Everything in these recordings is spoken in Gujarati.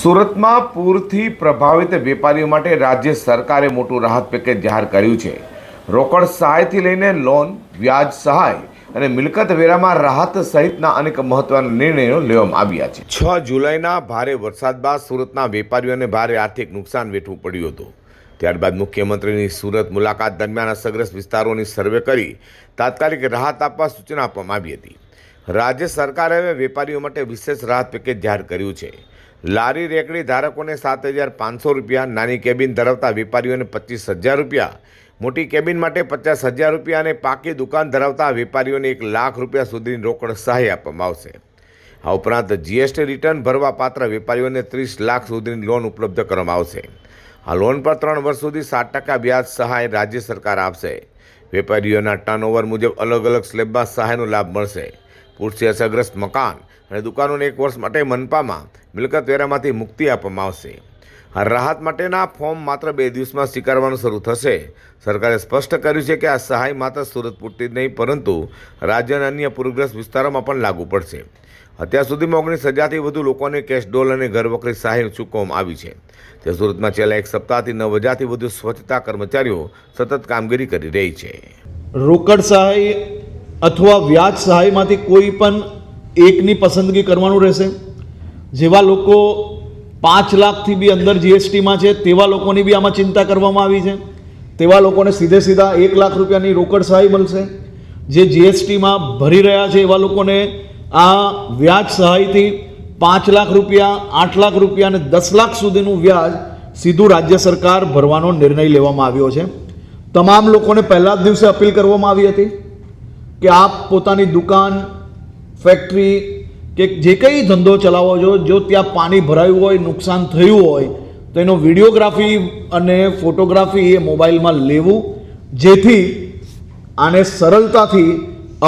સુરતમાં પૂરથી પ્રભાવિત વેપારીઓ માટે રાજ્ય સરકારે મોટું રાહત પેકેજ જાહેર કર્યું છે। રોકડ સહાયથી લઈને લોન, વ્યાજ સહાય અને મિલકત વેરામાં રાહત સહિતના અનેક મહત્વના નિર્ણયો લેવામાં આવ્યા છે। 6 જુલાઈના ભારે વરસાદ બાદ સુરતના વેપારીઓને ભારે આર્થિક નુકસાન વેઠવું પડ્યું હતું। ત્યારબાદ મુખ્યમંત્રીની સુરત મુલાકાત દરમિયાન અસરગ્રસ્ત વિસ્તારોની સર્વે કરી તાત્કાલિક રાહત આપવા સૂચના આપવામાં આવી હતી। રાજ્ય સરકારે હવે વેપારીઓ માટે વિશેષ રાહત પેકેજ જાહેર કર્યું છે। લારી રેકડી ધારકોને 7,500 રૂપિયા, નાની કેબિન ધરાવતા વેપારીઓને 25,000 રૂપિયા, મોટી કેબિન માટે 50,000 રૂપિયા અને પાકી દુકાન ધરાવતા વેપારીઓને 1 લાખ રૂપિયા સુધીની રોકડ સહાય આપવામાં આવશે। આ ઉપરાંત જીએસટી રિટર્ન ભરવા પાત્ર વેપારીઓને 30 લાખ સુધીની લોન ઉપલબ્ધ કરવામાં આવશે। આ લોન પર 3 વર્ષ સુધી 7% વ્યાજ સહાય રાજ્ય સરકાર આપશે। વેપારીઓના ટર્નઓવર મુજબ અલગ અલગ સ્લેબમાં સહાયનો લાભ મળશે। પૂરથી અસરગ્રસ્ત મકાન અને દુકાનોને 1 વર્ષ માટે મનપામાં મિલકત વેરામાંથી મુક્તિ આપવામાં આવશે। આ રાહત માટેના ફોર્મ માત્ર 2 દિવસમાં સ્વીકારવાનું શરૂ થશે। સરકારે સ્પષ્ટ કર્યું છે કે આ સહાય માત્ર સુરત પૂરતી જ નહીં પરંતુ રાજ્યના અન્ય પૂરગ્રસ્ત વિસ્તારોમાં પણ લાગુ પડશે। અત્યાર સુધીમાં 19,000થી વધુ લોકોને કેશ ડોલ અને ઘર વખરી સહાય ચૂકવવામાં આવી છે। તે સુરતમાં છેલ્લા 1 સપ્તાહથી 9,000થી વધુ સ્વચ્છતા કર્મચારીઓ સતત કામગીરી કરી રહી છે। રોકડ સહાય અથવા વ્યાજ સહાયમાંથી કોઈ પણ એકની પસંદગી કરવાનું રહેશે। જેવા લોકો 5 લાખથી બી અંદર જીએસટીમાં છે તેવા લોકોની બી આમાં ચિંતા કરવામાં આવી છે। તેવા લોકોને સીધા 1 લાખ રૂપિયાની રોકડ સહાય મળશે। જે જીએસટીમાં ભરી રહ્યા છે એવા લોકોને આ વ્યાજ સહાયથી 5 લાખ રૂપિયા, 8 લાખ રૂપિયા અને 10 લાખ સુધીનું વ્યાજ સીધું રાજ્ય સરકાર ભરવાનો નિર્ણય લેવામાં આવ્યો છે। તમામ લોકોને પહેલા જ દિવસે અપીલ કરવામાં આવી હતી કે આપ પોતાની દુકાન, ફેક્ટરી કે જે કંઈ ધંધો ચલાવો છો, જો ત્યાં પાણી ભરાયું હોય, નુકસાન થયું હોય તો એનો વિડીયોગ્રાફી અને ફોટોગ્રાફી એ મોબાઈલમાં લેવું, જેથી આને સરળતાથી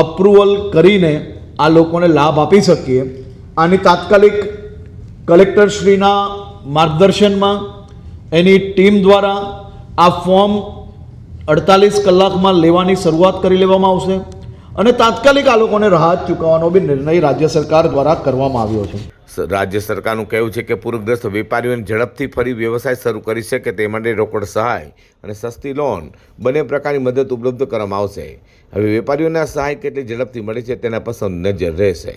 અપ્રુવલ કરીને આ લોકોને લાભ આપી શકીએ। આની તાત્કાલિક કલેક્ટરશ્રીના માર્ગદર્શનમાં એની ટીમ દ્વારા આ ફોર્મ 48 કલાકમાં લેવાની શરૂઆત કરી લેવામાં આવશે અને તાત્કાલિક આ લોકોને રાહત ચૂકવવાનો બી નિર્ણય રાજ્ય સરકાર દ્વારા કરવામાં આવ્યો છે। રાજ્ય સરકારનું કહેવું છે કે પૂરગ્રસ્ત વેપારીઓને ઝડપથી ફરી વ્યવસાય શરૂ કરી શકે તે માટે રોકડ સહાય અને સસ્તી લોન બંને પ્રકારની મદદ ઉપલબ્ધ કરવામાં આવશે। હવે વેપારીઓને આ સહાય કેટલી ઝડપથી મળે છે તેના પર નજર રહેશે।